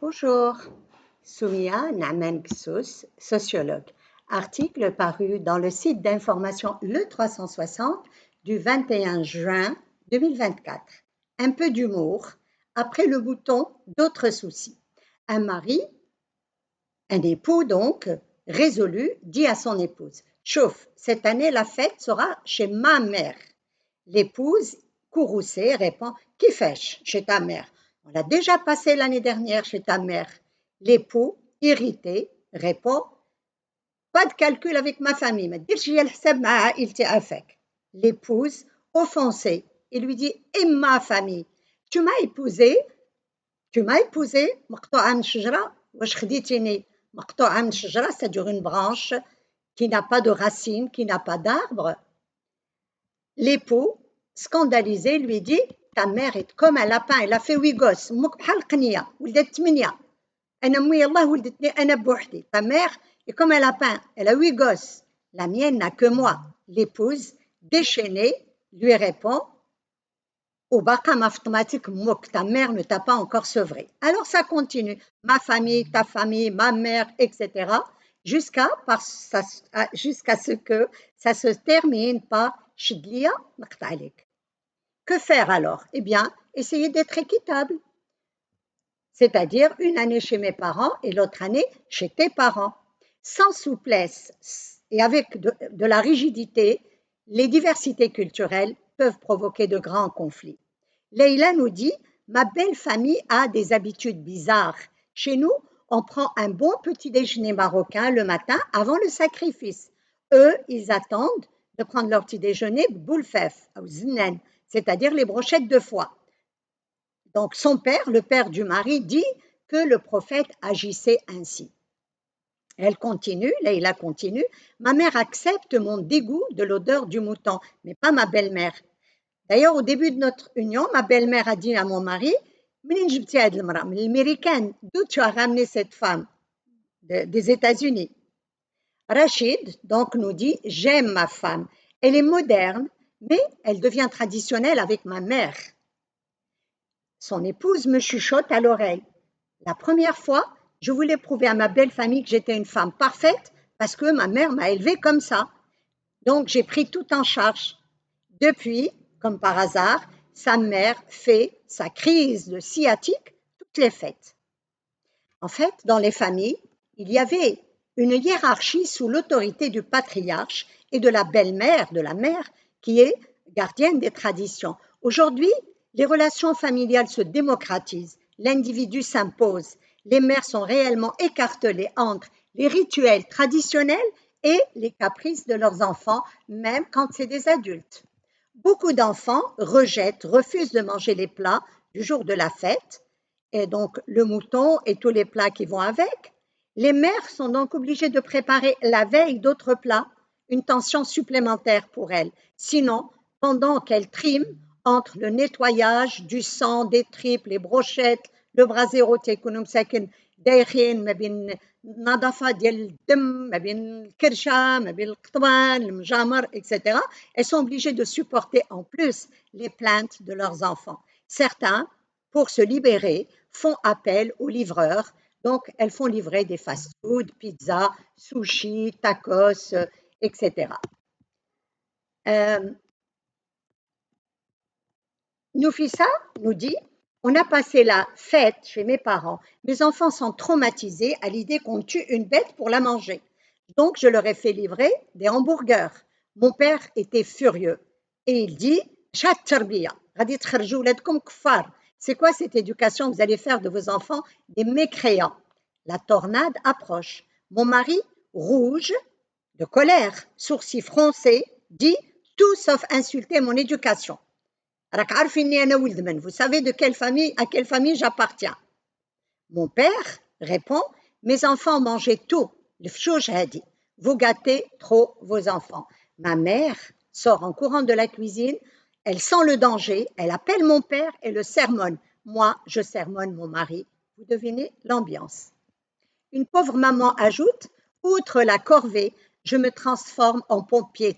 Bonjour, Soumia Naaman Ksous, sociologue. Article paru dans le site d'information Le 360 du 21 juin 2024. Un peu d'humour, après le bouton d'autres soucis. Un mari, un époux donc, résolu, dit à son épouse: Chauffe, cette année la fête sera chez ma mère. L'épouse, courroucée, répond: Qui fêche chez ta mère? On l'a déjà passé l'année dernière chez ta mère. L'époux, irrité, répond: Pas de calcul avec ma famille, ما تديرش ليا الحساب مع عائلتي عافاك. L'épouse, offensée, et lui dit: Et ma famille? Tu m'as épousé مقطوعة من الشجرة واش خديتيني مقطوعة من الشجرة, c'est-à-dire une branche qui n'a pas de racines, qui n'a pas d'arbre. L'époux, scandalisé, lui dit: Ta mère est comme un lapin, elle a fait 8 gosses. أمك بحال القنية ولدت 8. أنا أمي يلاه ولدتني أنا بوحدي. Ta mère est comme un lapin, elle a 8 gosses. La mienne n'a que moi. L'épouse, déchaînée, lui répond: وباقا ما فطماتك أمك, ta mère ne t'a pas encore sevré. Alors ça continue, ma famille, ta famille, ma mère, etc. Jusqu'à ce que ça se termine par شدليا نقطع عليك. Que faire alors? Eh bien, essayer d'être équitable. C'est-à-dire une année chez mes parents et l'autre année chez tes parents. Sans souplesse et avec de la rigidité, les diversités culturelles peuvent provoquer de grands conflits. Leïla nous dit: Ma belle famille a des habitudes bizarres. Chez nous, on prend un bon petit déjeuner marocain le matin avant le sacrifice. Eux, ils attendent de prendre leur petit déjeuner boulfef, ou znen, c'est-à-dire les brochettes de foie. Donc son père, le père du mari, dit que le prophète agissait ainsi. Elle continue, Leïla continue: Ma mère accepte mon dégoût de l'odeur du mouton, mais pas ma belle-mère. D'ailleurs, au début de notre union, ma belle-mère a dit à mon mari: منين جبتي هاد المرأة من l'américaine, d'où tu as ramené cette femme des États-Unis? Rachid donc nous dit: J'aime ma femme, elle est moderne, mais elle devient traditionnelle avec ma mère. Son épouse me chuchote à l'oreille: La première fois, je voulais prouver à ma belle famille que j'étais une femme parfaite parce que ma mère m'a élevée comme ça. Donc j'ai pris tout en charge. Depuis, comme par hasard, sa mère fait sa crise de sciatique toutes les fêtes. En fait, dans les familles, il y avait une hiérarchie sous l'autorité du patriarche et de la belle-mère, de la mère, qui est gardienne des traditions. Aujourd'hui, les relations familiales se démocratisent, l'individu s'impose, les mères sont réellement écartelées entre les rituels traditionnels et les caprices de leurs enfants, même quand c'est des adultes. Beaucoup d'enfants rejettent, refusent de manger les plats du jour de la fête, et donc le mouton et tous les plats qui vont avec. Les mères sont donc obligées de préparer la veille d'autres plats, une tension supplémentaire pour elles. Sinon, pendant qu'elles triment entre le nettoyage du sang, des tripes, les brochettes, le brasero تيكونوا مساكن دايخين ما بين النظافة ديال الدم, ما بين الكرشة, ما بين القطوان, المجامر, etc. Elles sont obligées de supporter en plus les plaintes de leurs enfants. Certains, pour se libérer, font appel aux livreurs. Donc, elles font livrer des fast-food, pizza, sushi, tacos, etc. Noufissa nous dit: On a passé la fête chez mes parents. Mes enfants sont traumatisés à l'idée qu'on tue une bête pour la manger. Donc, je leur ai fait livrer des hamburgers. Mon père était furieux et il dit: Chat tarbiya, غادي تخرجوا ولادكم كفار. C'est quoi cette éducation? Vous allez faire de vos enfants des mécréants. La tornade approche. Mon mari, rouge, de colère, sourcils froncés, dit: Tout sauf insulter mon éducation. Vous savez à quelle famille j'appartiens. Mon père répond: Mes enfants mangeaient tout. Vous gâtez trop vos enfants. Ma mère sort en courant de la cuisine, elle sent le danger, elle appelle mon père et le sermonne. Moi, je sermonne mon mari. Vous devinez l'ambiance. Une pauvre maman ajoute: Outre la corvée, je me transforme en pompier.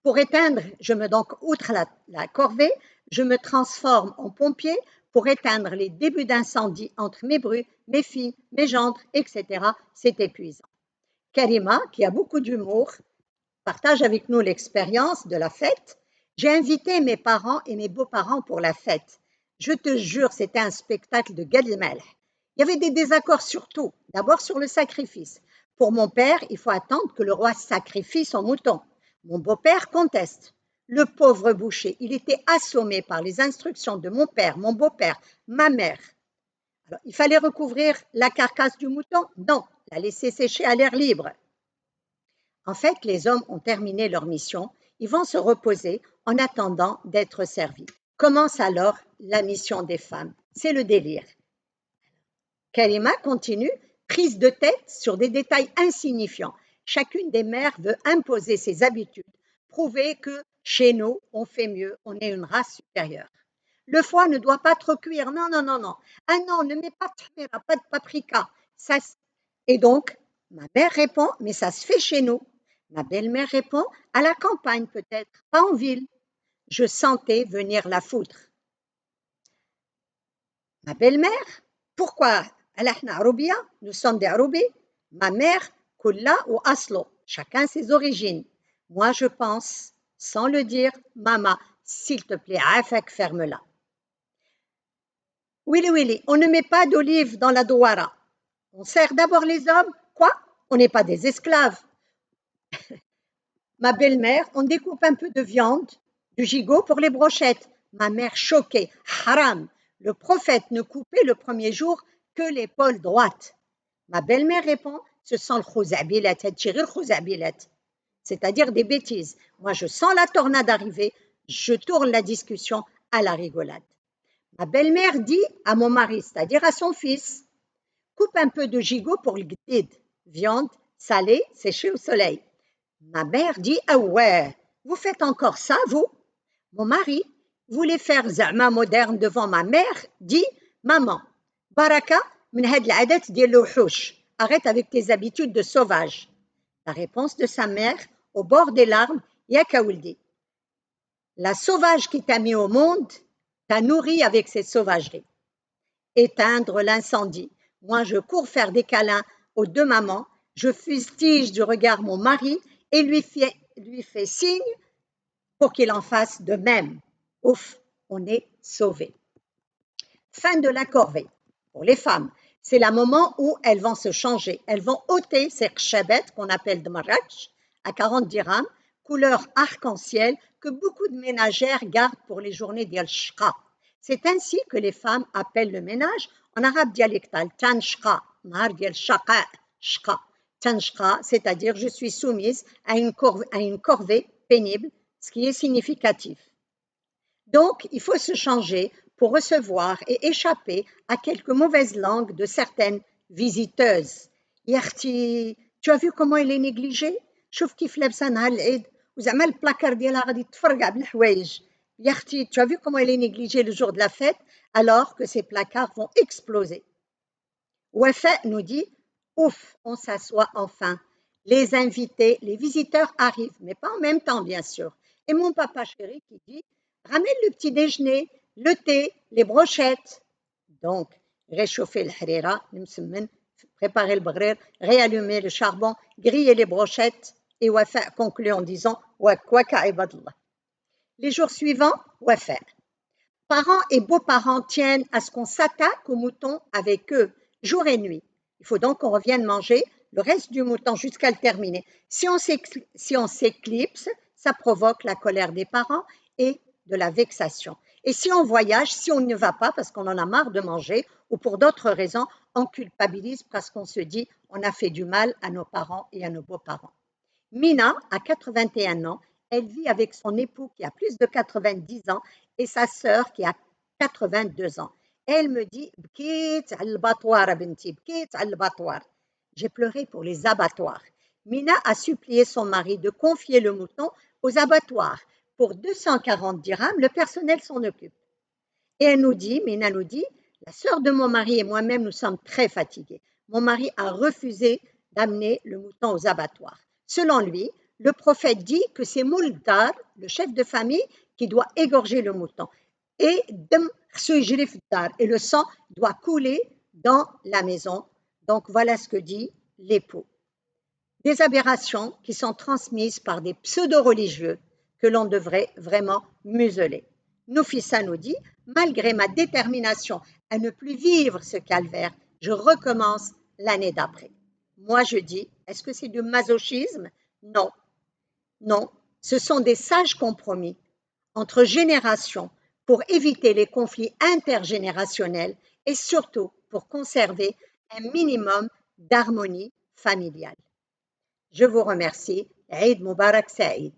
Pour éteindre, outre la corvée, je me transforme en pompier pour éteindre les débuts d'incendie entre mes brus, mes filles, mes gendres, etc. C'est épuisant. Karima, qui a beaucoup d'humour, partage avec nous l'expérience de la fête. J'ai invité mes parents et mes beaux-parents pour la fête. Je te jure, c'était un spectacle de Gad Elmaleh. Il y avait des désaccords sur tout. D'abord sur le sacrifice. Pour mon père, il faut attendre que le roi sacrifie son mouton. Mon beau-père conteste. Le pauvre boucher, il était assommé par les instructions de mon père, mon beau-père, ma mère. Alors, il fallait recouvrir la carcasse du mouton? Non, la laisser sécher à l'air libre. En fait, les hommes ont terminé leur mission, ils vont se reposer en attendant d'être servis. Commence alors la mission des femmes. C'est le délire. Karima continue, prise de tête sur des détails insignifiants. Chacune des mères veut imposer ses habitudes, prouver que chez nous, on fait mieux, on est une race supérieure. Le foie ne doit pas trop cuire. Non, non, non, non. Ah non, ne mets pas de tahmira, pas de paprika. Et donc, ma mère répond, mais ça se fait chez nous. Ma belle-mère répond, à la campagne peut-être, pas en ville. Je sentais venir la foudre. Ma belle-mère, pourquoi nous sommes des Aroubis. Ma mère, Kulla ou Aslo, chacun ses origines. Moi, je pense, sans le dire, Maman, s'il te plaît, afak, ferme-la. Willy, on ne met pas d'olive dans la douara. On sert d'abord les hommes. Quoi? On n'est pas des esclaves. Ma belle-mère, on découpe un peu de viande, du gigot pour les brochettes. Ma mère choquée. Haram. Le prophète ne coupait le premier jour que l'épaule droite. Ma belle-mère répond, ce sont le khouzabilat, c'est-à-dire des bêtises. Moi, je sens la tornade arriver, je tourne la discussion à la rigolade. Ma belle-mère dit à mon mari, c'est-à-dire à son fils, coupe un peu de gigot pour le gdid, viande salée, séchée au soleil. Ma mère dit, ah ouais, vous faites encore ça, vous? Mon mari voulait faire zama moderne devant ma mère, dit, maman, baraka, min had l'adat diyal l'wuhouch. Arrête avec tes habitudes de sauvage. La réponse de sa mère, au bord des larmes, Yaka Wuldi. La sauvage qui t'a mis au monde t'a nourri avec ses sauvageries. Éteindre l'incendie. Moi, je cours faire des câlins aux deux mamans, je fustige du regard mon mari et lui fais signe pour qu'il en fasse de même. Ouf, on est sauvés. Fin de la corvée. Pour les femmes, c'est le moment où elles vont se changer. Elles vont ôter ces khshabet qu'on appelle de marrakch à 40 dirhams, couleur arc-en-ciel que beaucoup de ménagères gardent pour les journées d'Yal Shqa. C'est ainsi que les femmes appellent le ménage en arabe dialectal tanshqa, mar dial shaqa, shqa. Tanshqa, c'est-à-dire je suis soumise à une corvée pénible, ce qui est significatif. Donc, il faut se changer pour recevoir et échapper à quelques mauvaises langues de certaines visiteuses. Yarti, tu as vu comment elle est négligée? شوف كيف لابسه نهار العيد وزعما البلاكار ديالها غادي تفرقع بالحوايج. Yarti, tu as vu comment elle est négligée le jour de la fête alors que ces placards vont exploser. Wafa nous dit, ouf, on s'assoit enfin. Les invités, les visiteurs arrivent, mais pas en même temps bien sûr. Et mon papa chéri qui dit, ramène le petit déjeuner, le thé, les brochettes. Donc, réchauffer le harira, préparer le bghrir, réallumer le charbon, griller les brochettes et Wafa conclut en disant Wakwaka ibadallah. Les jours suivants, Wafa. Parents et beaux-parents tiennent à ce qu'on s'attaque aux moutons avec eux, jour et nuit. Il faut donc qu'on revienne manger le reste du mouton jusqu'à le terminer. Si on s'éclipse, ça provoque la colère des parents et de la vexation. Et si on voyage, si on ne va pas parce qu'on en a marre de manger ou pour d'autres raisons, on culpabilise parce qu'on se dit on a fait du mal à nos parents et à nos beaux-parents. Mina a 81 ans, elle vit avec son époux qui a plus de 90 ans et sa sœur qui a 82 ans. Elle me dit j'ai pleuré pour les abattoirs. Mina a supplié son mari de confier le mouton aux abattoirs. Pour 240 dirhams, le personnel s'en occupe. Et Mina nous dit, la sœur de mon mari et moi-même, nous sommes très fatigués. Mon mari a refusé d'amener le mouton aux abattoirs. Selon lui, le prophète dit que c'est Mouldar, le chef de famille, qui doit égorger le mouton. Et Dem et le sang doit couler dans la maison. Donc voilà ce que dit l'époux. Des aberrations qui sont transmises par des pseudo-religieux que l'on devrait vraiment museler. Nafissa nous dit, malgré ma détermination à ne plus vivre ce calvaire, je recommence l'année d'après. Moi, je dis, est-ce que c'est du masochisme? Non, non, ce sont des sages compromis entre générations pour éviter les conflits intergénérationnels et surtout pour conserver un minimum d'harmonie familiale. Je vous remercie. Eid Mubarak Saïd.